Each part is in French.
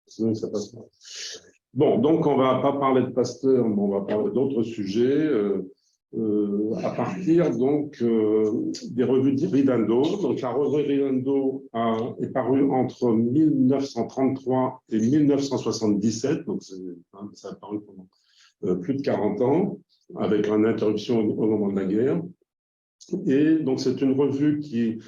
Sinon, ça passe pas. Bon, donc on ne va pas parler de Pasteur, mais on va parler d'autres sujets à partir donc des revues d'Iridando. Donc la revue Ridendo est parue entre 1933 et 1977, donc ça a paru pendant plus de 40 ans, avec une interruption au moment de la guerre. Et donc c'est une revue qui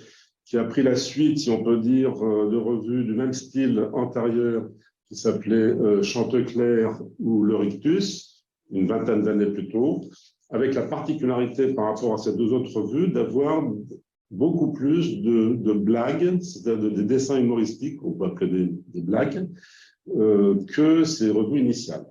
a pris la suite, si on peut dire, de revues du même style antérieur qui s'appelait Chanteclair ou Le Rictus, une vingtaine d'années plus tôt, avec la particularité par rapport à ces deux autres revues d'avoir beaucoup plus de blagues, c'est-à-dire des dessins humoristiques, on peut appeler des blagues, que ces revues initiales.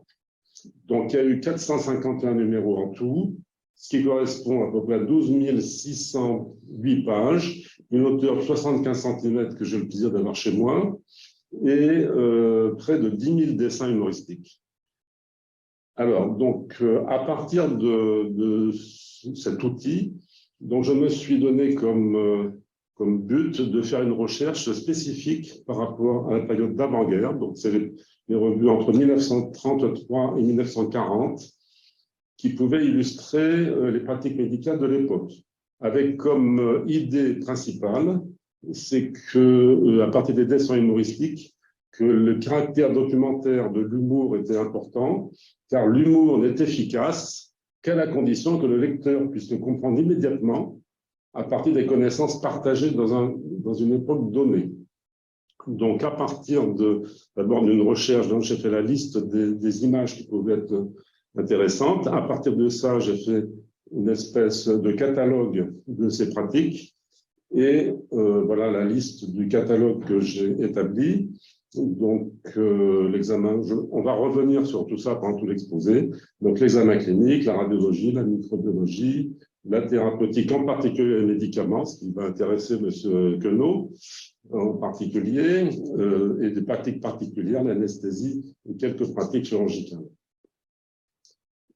Donc, il y a eu 451 numéros en tout, ce qui correspond à peu près à 12 608 pages, une hauteur de 75 cm que j'ai le plaisir d'avoir chez moi, et près de 10 000 dessins humoristiques. Alors, donc, à partir de cet outil, donc je me suis donné comme but de faire une recherche spécifique par rapport à la période d'avant-guerre. Donc, c'est les revues entre 1933 et 1940 qui pouvaient illustrer les pratiques médicales de l'époque, avec comme idée principale, c'est que, à partir des dessins humoristiques, que le caractère documentaire de l'humour était important, car l'humour n'est efficace qu'à la condition que le lecteur puisse le comprendre immédiatement à partir des connaissances partagées dans une époque donnée. Donc, à partir d'abord d'une recherche, dont j'ai fait la liste des images qui pouvaient être intéressantes. À partir de ça, j'ai fait une espèce de catalogue de ces pratiques. Et voilà la liste du catalogue que j'ai établi. Donc, l'examen, on va revenir sur tout ça pendant tout l'exposé. Donc, l'examen clinique, la radiologie, la microbiologie, la thérapeutique, en particulier les médicaments, ce qui va intéresser M. Queneau en particulier, et des pratiques particulières, l'anesthésie et quelques pratiques chirurgicales.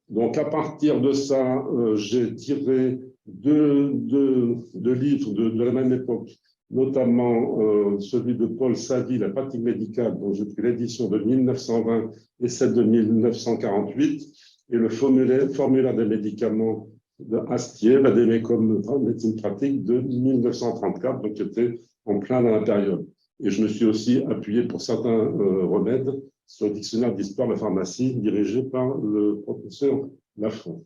Donc, à partir de ça, j'ai tiré deux livres de la même époque, notamment celui de Paul Savy, La pratique médicale, dont j'ai pris l'édition de 1920 et celle de 1948, et le formulaire des médicaments de Astier, Vadémécum médecine pratique de 1934, donc qui était en plein dans la période. Et je me suis aussi appuyé pour certains remèdes sur le dictionnaire d'histoire de la pharmacie dirigé par le professeur Lafont.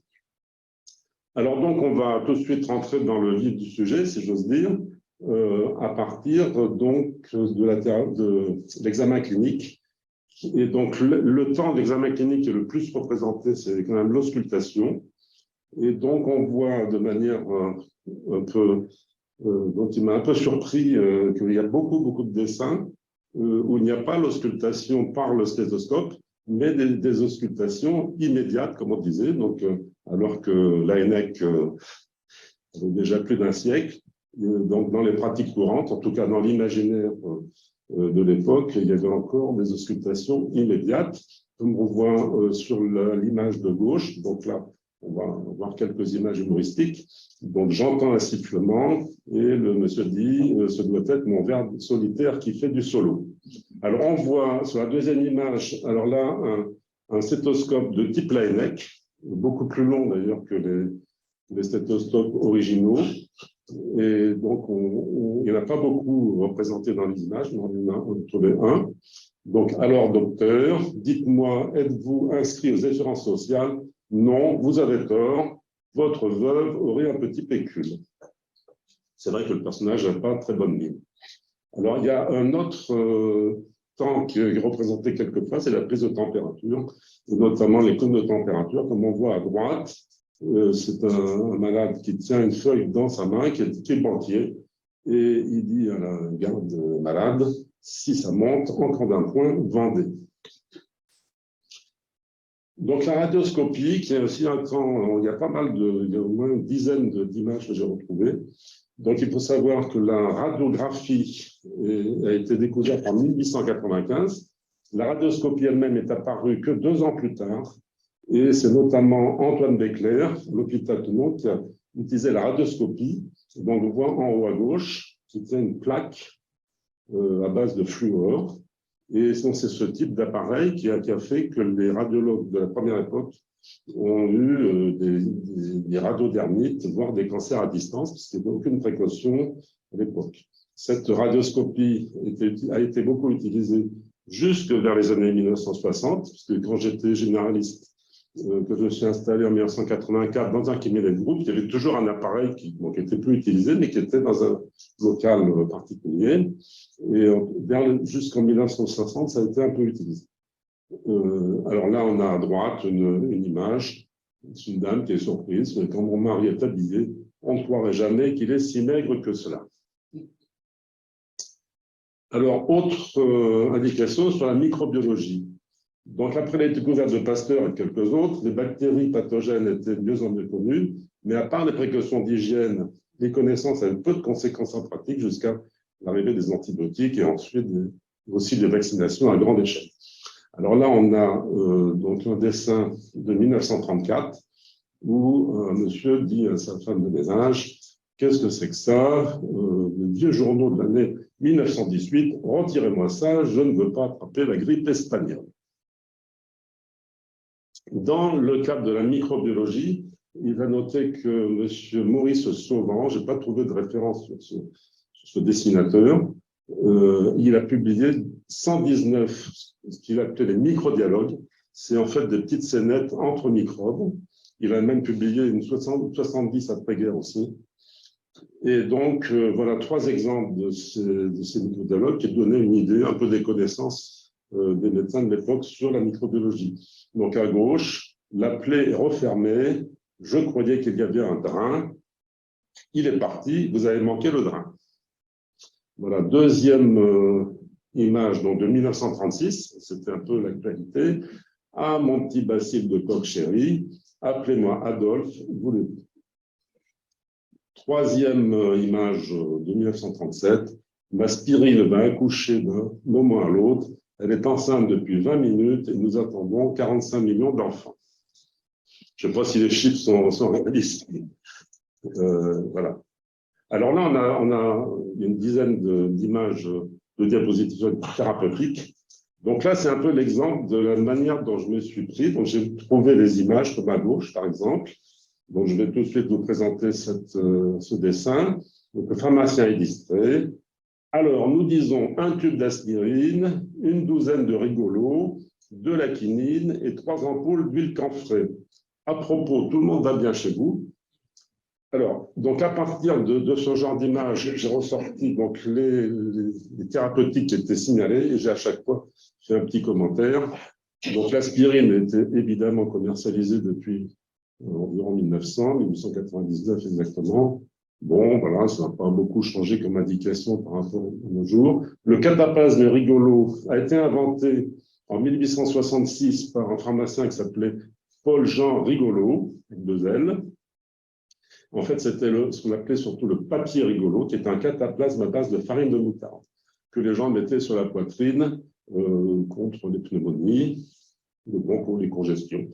Alors donc, on va tout de suite rentrer dans le vif du sujet, si j'ose dire, à partir donc de l'examen clinique. Et donc, le temps d'examen clinique qui est le plus représenté, c'est quand même l'auscultation. Et donc, on voit de manière un peu, donc il m'a un peu surpris qu'il y a beaucoup de dessins où il n'y a pas l'auscultation par le stéthoscope, mais des auscultations immédiates, comme on disait, donc alors que l'ANEC avait déjà plus d'un siècle. Donc, dans les pratiques courantes, en tout cas dans l'imaginaire de l'époque, il y avait encore des auscultations immédiates, comme on voit sur l'image de gauche. Donc là, on va voir quelques images humoristiques. Donc, j'entends un sifflement et le monsieur dit « ce doit être mon ver solitaire qui fait du solo ». Alors, on voit sur la deuxième image, alors là, un stéthoscope de type Laennec, beaucoup plus long d'ailleurs que les stéthoscopes originaux. Et donc, il n'y en a pas beaucoup représentés dans les images, mais on en a trouvé un. Donc, alors, docteur, dites-moi, êtes-vous inscrit aux assurances sociales? Non, vous avez tort, votre veuve aurait un petit pécule. C'est vrai que le personnage n'a pas très bonne mine. Alors, il y a un autre temps qui est représenté quelquefois, c'est la prise de température, et notamment les cônes de température, comme on voit à droite. C'est un malade qui tient une feuille dans sa main, qui est banquier, et il dit à la garde malade, si ça monte, encore d'un point, vendez. Donc la radioscopie, qui est aussi un temps, il y a pas mal il y a au moins une dizaine d'images que j'ai retrouvées. Donc il faut savoir que la radiographie a été découverte en 1895. La radioscopie elle-même est apparue que 2 ans plus tard. Et c'est notamment Antoine Becler, l'hôpital Toulon, qui a utilisé la radioscopie. Donc on voit en haut à gauche, qui tient une plaque à base de fluor. Et donc, c'est ce type d'appareil qui a fait que les radiologues de la première époque ont eu des radiodermites, voire des cancers à distance, parce qu'il n'y avait aucune précaution à l'époque. Cette radioscopie a été beaucoup utilisée jusque vers les années 1960, parce que quand j'étais généraliste, que je me suis installé en 1984 dans un cabinet de groupe, il y avait toujours un appareil qui n'était plus utilisé, mais qui était dans un local particulier. Et jusqu'en 1960, ça a été un peu utilisé. Alors là, on a à droite une image d'une dame qui est surprise. Quand mon mari est habillé, on ne croirait jamais qu'il est si maigre que cela. Alors, autre indication sur la microbiologie. Donc, après la découverte de Pasteur et de quelques autres, les bactéries pathogènes étaient de mieux en mieux connues, mais à part les précautions d'hygiène, les connaissances avaient peu de conséquences en pratique jusqu'à l'arrivée des antibiotiques et ensuite aussi des vaccinations à grande échelle. Alors là, on a donc un dessin de 1934 où un monsieur dit à sa femme de ménage: qu'est-ce que c'est que ça? Les vieux journaux de l'année 1918, retirez-moi ça, je ne veux pas attraper la grippe espagnole. Dans le cadre de la microbiologie, il va noter que M. Maurice Sauvant, je n'ai pas trouvé de référence sur ce dessinateur, il a publié 119, ce qu'il appelait les microdialogues. C'est en fait des petites scénettes entre microbes. Il a même publié une 70 après-guerre aussi. Et donc, voilà 3 exemples de ces microdialogues qui donnaient une idée un peu des connaissances des médecins de l'époque sur la microbiologie. Donc, à gauche, la plaie est refermée. Je croyais qu'il y avait un drain. Il est parti. Vous avez manqué le drain. Voilà, deuxième image donc de 1936. C'était un peu l'actualité. Ah, mon petit bacille de coq chéri, appelez-moi Adolphe, voulez-vous? Troisième image de 1937. Ma Spirine va accoucher d'un moment à l'autre. Elle est enceinte depuis 20 minutes et nous attendons 45 millions d'enfants. Je ne sais pas si les chiffres sont réalistes. Voilà. Alors là, on a une dizaine d'images de diapositives thérapeutiques. Donc là, c'est un peu l'exemple de la manière dont je me suis pris. Donc j'ai trouvé les images comme à gauche, par exemple. Donc je vais tout de suite vous présenter ce dessin. Donc le pharmacien est distrait. Alors, nous disons un tube d'aspirine, une douzaine de rigolos, de la quinine et 3 ampoules d'huile camphrée. À propos, tout le monde va bien chez vous? Alors, donc à partir de ce genre d'image, j'ai ressorti donc les thérapeutiques qui étaient signalées et j'ai à chaque fois fait un petit commentaire. Donc l'aspirine était évidemment commercialisée depuis environ 1899 exactement. Bon, voilà, ça n'a pas beaucoup changé comme indication par rapport à nos jours. Le cataplasme rigolo a été inventé en 1866 par un pharmacien qui s'appelait Paul-Jean Rigolo, avec 2 L. En fait, c'était ce qu'on appelait surtout le papier rigolo, qui est un cataplasme à base de farine de moutarde, que les gens mettaient sur la poitrine contre les pneumonies, pour les congestions.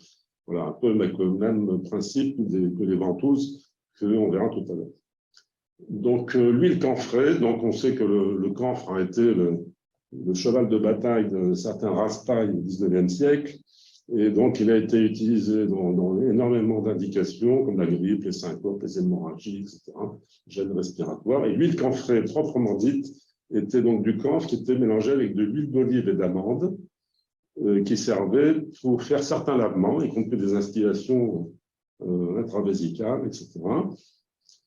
Voilà, un peu le même principe que les ventouses qu'on verra tout à l'heure. Donc, l'huile camphrée, donc on sait que le camphre a été le cheval de bataille de certains rastailles au XIXe siècle, et donc il a été utilisé dans énormément d'indications, comme la grippe, les syncopes, les hémorragies, etc., gènes respiratoires. Et l'huile camphrée, proprement dite, était donc du camphre qui était mélangé avec de l'huile d'olive et d'amande, qui servait pour faire certains lavements, y compris des instillations intravésicales, etc.,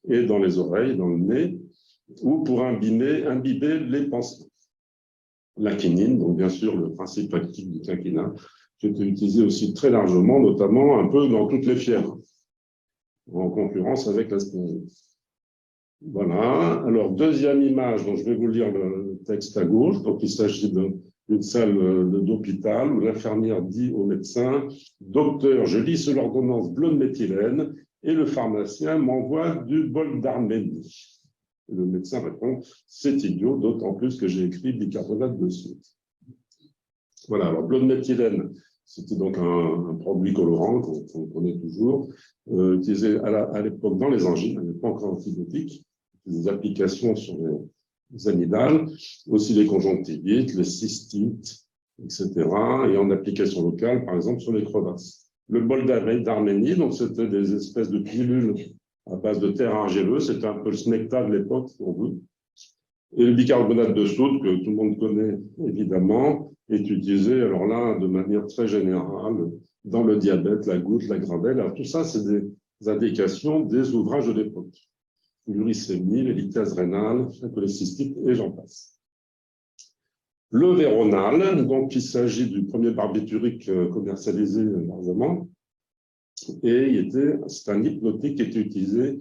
et dans les oreilles, dans le nez, ou pour imbiber les pansements. La quinine, donc bien sûr le principe actif du quinquina, qui était utilisé aussi très largement, notamment un peu dans toutes les fièvres, en concurrence avec l'aspirine. Voilà. Alors, deuxième image, donc je vais vous lire le texte à gauche. Donc, il s'agit d'une salle d'hôpital où l'infirmière dit au médecin: docteur, je lis sur l'ordonnance bleu de méthylène et le pharmacien m'envoie du bol d'Arménie. Le médecin répond: c'est idiot, d'autant plus que j'ai écrit bicarbonate de soude. Voilà, alors bleu de méthylène, c'était donc un produit colorant qu'on connaît toujours, utilisé à l'époque dans les angines, à l'époque encore antibiotique, des applications sur amygdales, aussi les conjonctivites, les cystites, etc. Et en application locale, par exemple, sur les crevasses. Le bol d'Arménie, donc c'était des espèces de pilules à base de terre argileuse, c'était un peu le smecta de l'époque, pour vous. Et le bicarbonate de soude, que tout le monde connaît évidemment, est utilisé, alors là, de manière très générale, dans le diabète, la goutte, la gravelle. Alors tout ça, c'est des indications des ouvrages de l'époque. L'uricémie, les lithases rénales, la cholécystite, et j'en passe. Le Véronal, donc il s'agit du premier barbiturique commercialisé largement, et c'est un hypnotique qui était utilisé,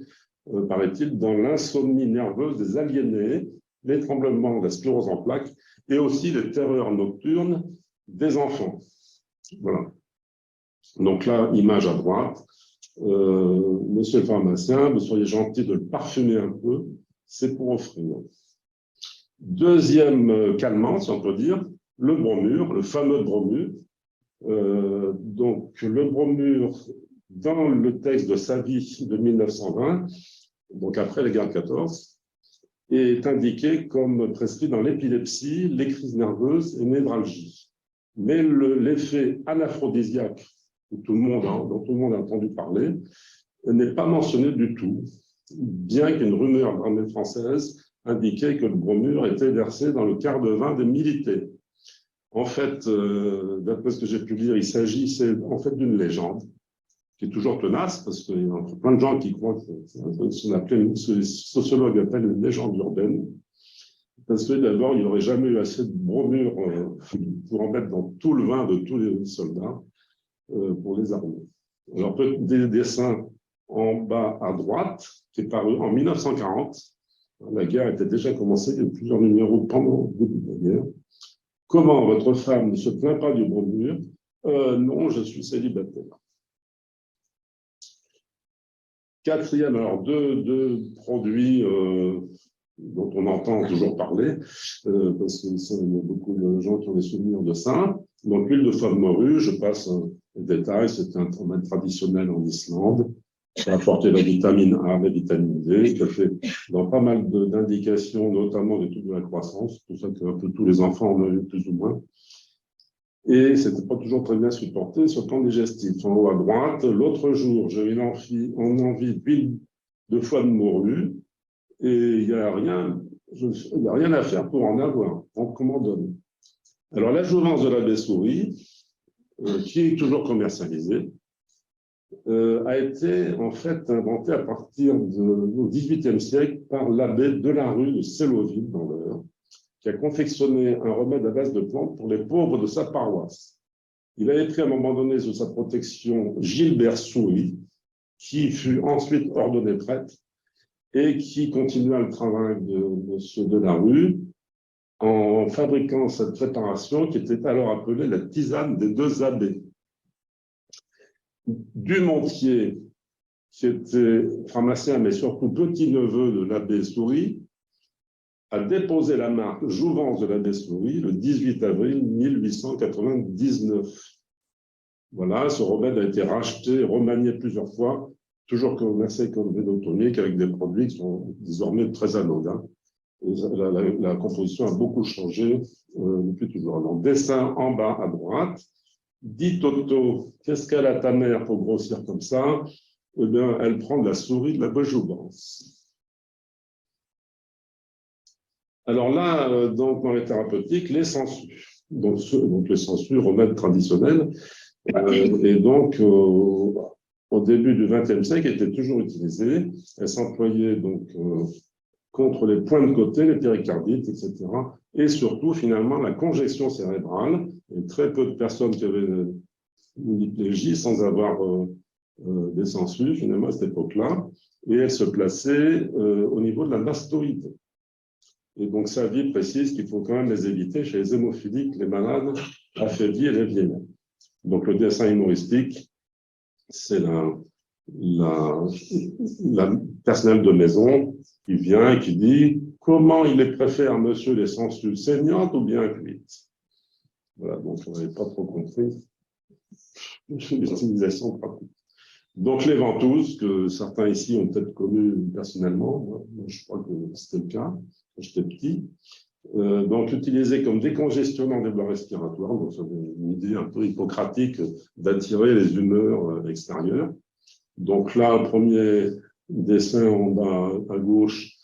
paraît-il, dans l'insomnie nerveuse des aliénés, les tremblements, la sclérose en plaques, et aussi les terreurs nocturnes des enfants. Voilà. Donc là, image à droite. Monsieur le pharmacien, vous soyez gentil de le parfumer un peu, c'est pour offrir. Deuxième calmant, si on peut dire, le bromure, le fameux bromure. Donc le bromure, dans le texte de sa vie de 1920, donc après la guerre de 14, est indiqué comme prescrit dans l'épilepsie, les crises nerveuses et névralgie. Mais l'effet anaphrodisiaque dont tout le monde a entendu parler n'est pas mentionné du tout, bien qu'une rumeur d'armée française indiquait que le bromure était versé dans le quart de vin des militaires. En fait, d'après ce que j'ai pu lire, il s'agissait en fait d'une légende qui est toujours tenace, parce qu'il y a plein de gens qui croient que ce que les sociologues appellent une légende urbaine, parce que d'abord, il n'y aurait jamais eu assez de bromure pour en mettre dans tout le vin de tous les soldats pour les armer. Alors, des dessins en bas à droite, qui est paru en 1940. La guerre était déjà commencée, il y a eu plusieurs numéros pendant le début de la guerre. Comment votre femme ne se plaint pas du bromure? Non, je suis célibataire. Quatrième, alors deux produits dont on entend toujours parler, parce qu'il y a beaucoup de gens qui ont des souvenirs de ça. Donc, l'huile de foie de morue, je passe les détails, c'est un remède traditionnel en Islande. Ça a apporté la vitamine A, la vitamine D, ça fait dans pas mal d'indications, notamment des trucs de la croissance, tout ça que un peu tous les enfants en ont eu plus ou moins. Et c'était pas toujours très bien supporté sur le plan digestif. En haut à droite, l'autre jour, j'ai eu envie d'huile de foie de morue, et il n'y a rien à faire pour en avoir. Donc, comment donne? Alors, la jouvence de l'abbé Souris, qui est toujours commercialisée, a été en fait inventée à partir du XVIIIe siècle par l'abbé Delarue de Séloville, dans l'Eure, qui a confectionné un remède à base de plantes pour les pauvres de sa paroisse. Il avait pris à un moment donné sous sa protection Gilbert Souris, qui fut ensuite ordonné prêtre et qui continua le travail de M. Delarue en fabriquant cette préparation qui était alors appelée la tisane des deux abbés. Dumontier, qui était pharmacien, mais surtout petit-neveu de l'abbé Souris, a déposé la marque Jouvence de l'abbé Souris le 18 avril 1899. Voilà, ce remède a été racheté, remanié plusieurs fois, toujours commercialisé comme vénotonique, avec des produits qui sont désormais très anodins. Et la composition a beaucoup changé depuis toujours. Alors, dessin en bas à droite. Dit Toto, qu'est-ce qu'elle a ta mère pour grossir comme ça? Eh bien, elle prend de la souris de la jouvence. Alors là, donc, dans les thérapeutiques, les sangsues. Donc les sangsues, remèdes traditionnels. Et donc, au début du XXe siècle, étaient toujours utilisées. Elles s'employaient donc contre les points de côté, les péricardites, etc. Et surtout, finalement, la congestion cérébrale. Il y a très peu de personnes qui avaient une hyplégie sans avoir des sangsues, finalement, à cette époque-là. Et elles se plaçaient au niveau de la mastoïde. Et donc, sa vie précise qu'il faut quand même les éviter chez les hémophiliques, les malades affaiblis et les vieillards. Donc, le dessin humoristique, c'est la personnel de maison qui vient et qui dit comment il les préfère, monsieur, les sangsues saignantes ou bien cuites. Voilà, donc on n'avait pas trop compris l'utilisation pratique. Donc, les ventouses, que certains ici ont peut-être connues personnellement, moi, je crois que c'était le cas quand j'étais petit, donc utilisées comme décongestionnant des voies respiratoires, donc c'est une idée un peu hippocratique d'attirer les humeurs extérieures. Donc là, un premier dessin en bas à gauche,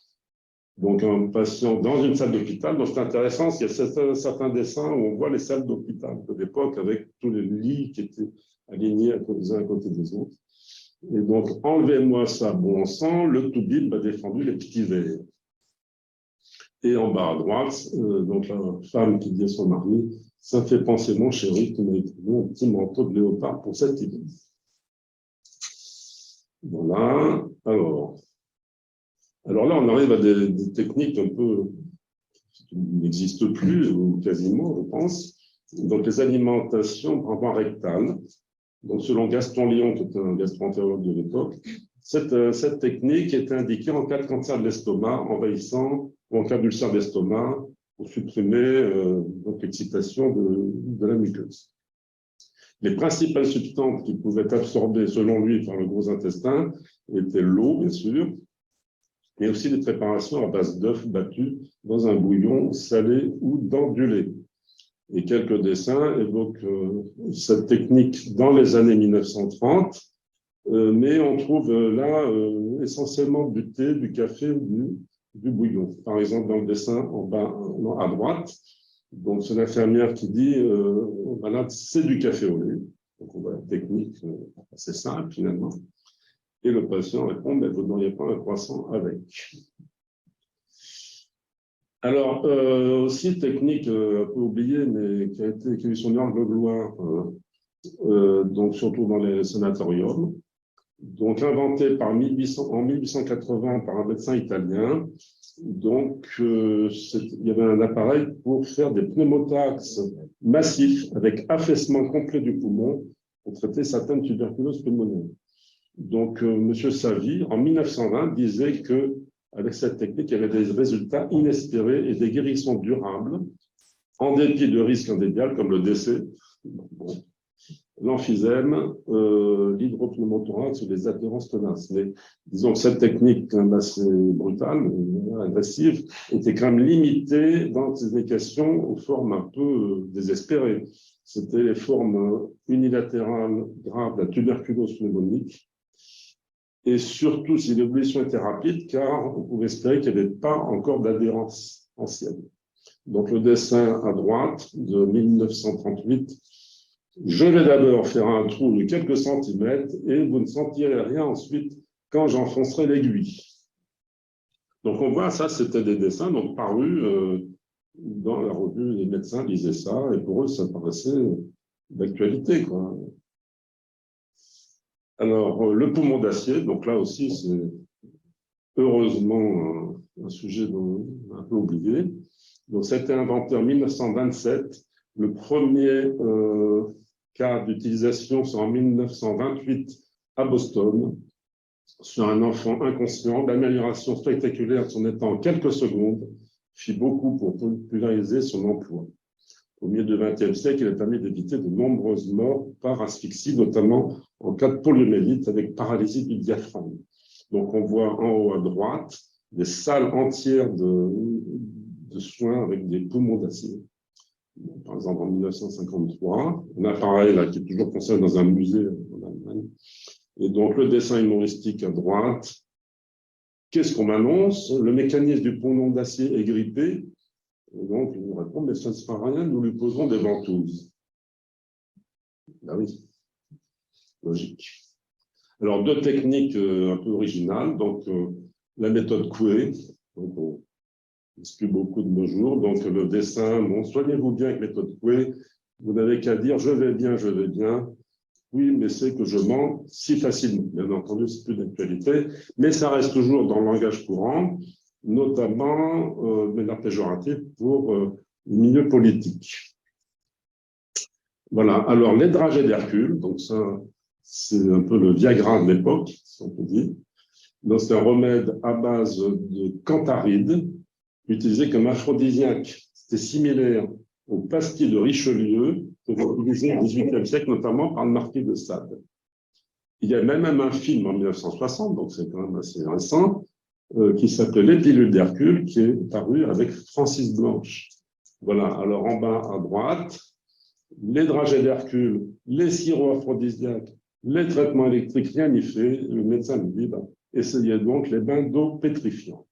donc un patient dans une salle d'hôpital. Donc c'est intéressant, il y a certains dessins où on voit les salles d'hôpital de l'époque avec tous les lits qui étaient alignés les uns à côté des autres. Et donc, enlevez-moi ça, bon sang, le Toubib a défendu les petits verres. Et en bas à droite, donc la femme qui dit à son mari, ça fait penser mon chéri qui m'a écrit un petit manteau de léopard pour cette idée. Voilà. Alors là, on arrive à des techniques un peu qui n'existent plus, ou quasiment, je pense. Donc, les alimentations par voie rectale. Donc, selon Gaston Lyon, qui était un gastro-entérologue de l'époque, cette technique était indiquée en cas de cancer de l'estomac envahissant ou en cas d'ulcère d'estomac pour supprimer l'excitation de la muqueuse. Les principales substances qui pouvaient être absorbées, selon lui, par le gros intestin étaient l'eau, bien sûr, mais aussi des préparations à base d'œufs battus dans un bouillon salé ou dans du lait. Et quelques dessins évoquent cette technique dans les années 1930, mais on trouve là essentiellement du thé, du café, du bouillon. Par exemple, dans le dessin en bas à droite, donc c'est l'infirmière qui dit au malade, c'est du café au lait. Donc on voit la technique assez simple finalement. Et le patient répond, mais vous n'auriez pas un croissant avec. Alors, aussi technique un peu oubliée, mais qui a eu son heure de gloire, donc surtout dans les sanatoriums, donc inventé en 1880 par un médecin italien. Donc, il y avait un appareil pour faire des pneumothorax massifs avec affaissement complet du poumon pour traiter certaines tuberculoses pulmonaires. Donc, M. Savy, en 1920, disait que avec cette technique, il y avait des résultats inespérés et des guérisons durables, en dépit de risques indéniables comme le décès, l'emphysème, l'hydropneumothorax ou les adhérences tenaces. Mais disons que cette technique, quand même assez brutale, agressive, était quand même limitée dans ses indications aux formes un peu désespérées. C'était les formes unilatérales graves de la tuberculose pneumonique. Et surtout si l'évolution était rapide, car on pouvait espérer qu'il n'y avait pas encore d'adhérence ancienne. Donc le dessin à droite de 1938, je vais d'abord faire un trou de quelques centimètres et vous ne sentirez rien ensuite quand j'enfoncerai l'aiguille. Donc on voit, ça c'était des dessins donc parus dans la revue, les médecins lisaient ça et pour eux ça paraissait d'actualité, quoi. Alors, le poumon d'acier, donc là aussi, c'est heureusement un sujet un peu oublié. Donc, ça a été inventé en 1927. Le premier cas d'utilisation, c'est en 1928 à Boston, sur un enfant inconscient. L'amélioration spectaculaire de son état en quelques secondes fit beaucoup pour populariser son emploi. Au milieu du XXe siècle, il a permis d'éviter de nombreuses morts par asphyxie, notamment en cas de poliomyélite avec paralysie du diaphragme. Donc, on voit en haut à droite des salles entières de soins avec des poumons d'acier. Par exemple, en 1953, un appareil là, qui est toujours conservé dans un musée en Allemagne. Et donc, le dessin humoristique à droite. Qu'est-ce qu'on m'annonce? Le mécanisme du poumon d'acier est grippé. Et donc, il nous répond, mais ça ne sera rien, nous lui poserons des ventouses. Ben oui, logique. Alors, deux techniques un peu originales. Donc, la méthode Coué, donc on n'explique beaucoup de nos jours. Donc, le dessin, bon, soignez-vous bien avec méthode Coué. Vous n'avez qu'à dire, je vais bien, je vais bien. Oui, mais c'est que je mens si facilement. Bien entendu, c'est plus d'actualité, mais ça reste toujours dans le langage courant, notamment de manière péjorative pour les milieux politiques. Voilà. Alors, les dragées d'Hercule, donc ça, c'est un peu le Viagra de l'époque, si on peut dire. Donc, c'est un remède à base de cantharides, utilisé comme aphrodisiaque. C'était similaire aux pastilles de Richelieu, utilisées au XVIIIe siècle, notamment par le marquis de Sade. Il y a même un film en 1960, donc c'est quand même assez récent, qui s'appelait Les pilules d'Hercule, qui est paru avec Francis Blanche. Voilà, alors en bas à droite, les dragées d'Hercule, les sirops aphrodisiaques, les traitements électriques, rien n'y fait. Le médecin me dit, essayez donc les bains d'eau pétrifiante.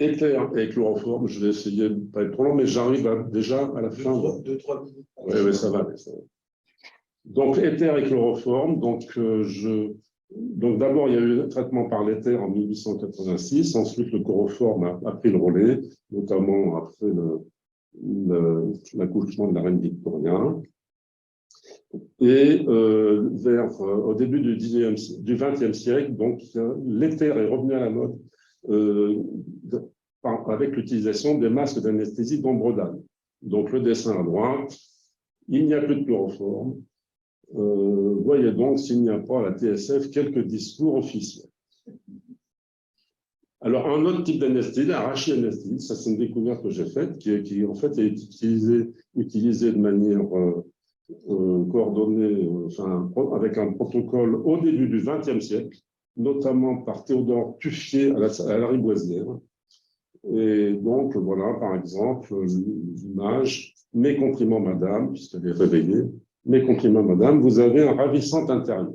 Éther et chloroforme, je vais essayer de ne pas être trop long, mais j'arrive déjà à la fin. 2-3 minutes. Oui, ça va. Donc, éther et chloroforme. Donc d'abord, il y a eu le traitement par l'éther en 1886. Ensuite, le chloroforme a pris le relais, notamment après l'accouchement de la reine Victoria. Et au début du XXe siècle, donc, l'éther est revenu à la mode avec l'utilisation des masques d'anesthésie d'ombre d'âne. Donc, le dessin à droite, il n'y a plus de chloroforme. Voyez donc, s'il n'y a pas à la TSF quelques discours officiels. Alors, un autre type d'anesthésie, la rachianesthésie, ça c'est une découverte que j'ai faite, qui en fait est utilisée de manière coordonnée, avec un protocole au début du XXe siècle, notamment par Théodore Tuffier à la Riboisière. Et donc, voilà, par exemple, l'image, mes compliments, madame, puisqu'elle est réveillée, mes compliments, madame, vous avez un ravissant intérieur.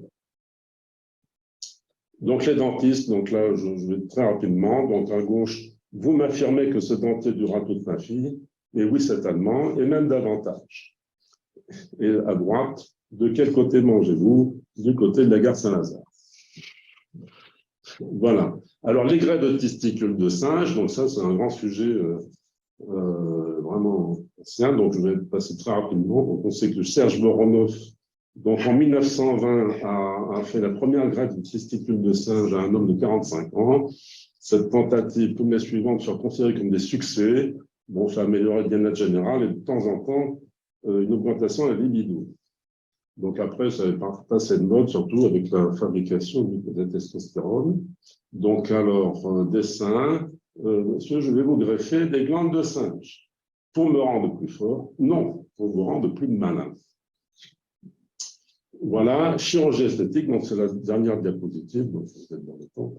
Donc, les dentistes, donc là, je vais très rapidement. Donc, à gauche, vous m'affirmez que ce dentier durera toute ma vie. Et oui, c'est allemand, et même davantage. Et à droite, de quel côté mangez-vous? Du côté de la gare Saint-Lazare. Voilà. Alors, les greffes de testicules de singe, donc ça, c'est un grand sujet vraiment ancien. Donc, je vais passer très rapidement. Donc, on sait que Serge Voronoff, donc en 1920, a fait la première greffe de testicules de singe à un homme de 45 ans. Cette tentative, comme les suivantes, sont considérées comme des succès. Bon, ça a amélioré le bien-être général et de temps en temps, une augmentation de la libido. Donc après, ça est passé de mode, surtout avec la fabrication de testostérone. Donc alors, dessin, monsieur, je vais vous greffer des glandes de singe. Pour me rendre plus fort? Non, pour vous rendre plus malin. Voilà, chirurgie esthétique, donc c'est la dernière diapositive, donc vous êtes dans le temps.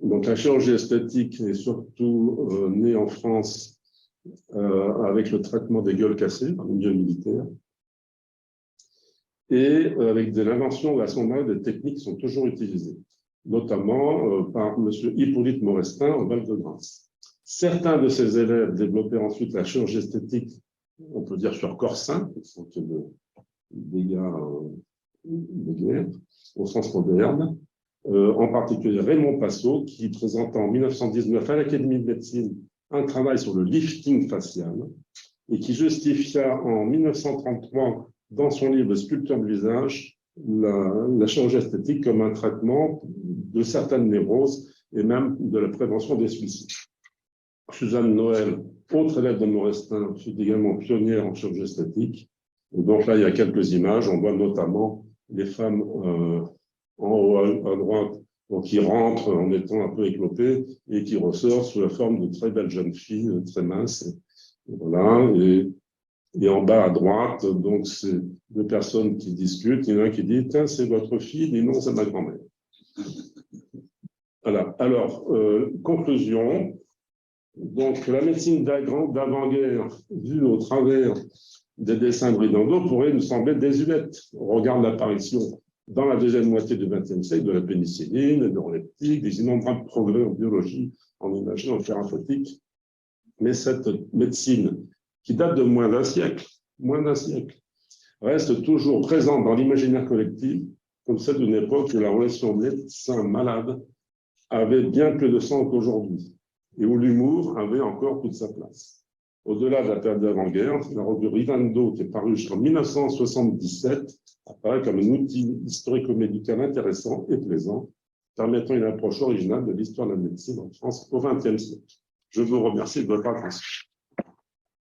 Donc la chirurgie esthétique est surtout née en France avec le traitement des gueules cassées par le milieu militaire. Et avec l'invention à ce moment-là, des techniques sont toujours utilisées, notamment par M. Hippolyte Morestin au Val-de-Grâce. Certains de ses élèves développaient ensuite la chirurgie esthétique, on peut dire sur corps sain, qui sont des gars de guerre, au sens moderne, en particulier Raymond Passot, qui présenta en 1919 à l'Académie de médecine un travail sur le lifting facial et qui justifia en 1933 dans son livre Sculpture du visage la chirurgie esthétique comme un traitement de certaines névroses et même de la prévention des suicides. Suzanne Noël, autre élève de Morestin, fut également pionnière en chirurgie esthétique. Donc là, il y a quelques images. On voit notamment les femmes en haut à droite qui rentrent en étant un peu éclopées et qui ressortent sous la forme de très belles jeunes filles, très minces. Et voilà. Et en bas à droite, donc c'est deux personnes qui discutent. Il y en a un qui dit « Tiens, c'est votre fille ?» Il dit « Non, c'est ma grand-mère. » Voilà. Alors, conclusion. Donc, la médecine d'avant-guerre, vue au travers des dessins de Ridando, pourrait nous sembler désuète. On regarde l'apparition dans la deuxième moitié du XXe siècle de la pénicilline, de l'euroleptique, des innombrables progrès en biologie, en imagerie, en thérapeutique. Mais cette médecine, qui date de moins d'un siècle, reste toujours présente dans l'imaginaire collectif, comme celle d'une époque où la relation médecin-malade avait bien plus de sens qu'aujourd'hui, et où l'humour avait encore toute sa place. Au-delà de la période d'avant-guerre, la revue Ridando, qui est parue jusqu'en 1977, apparaît comme un outil historico-médical intéressant et plaisant, permettant une approche originale de l'histoire de la médecine en France au XXe siècle. Je vous remercie de votre attention.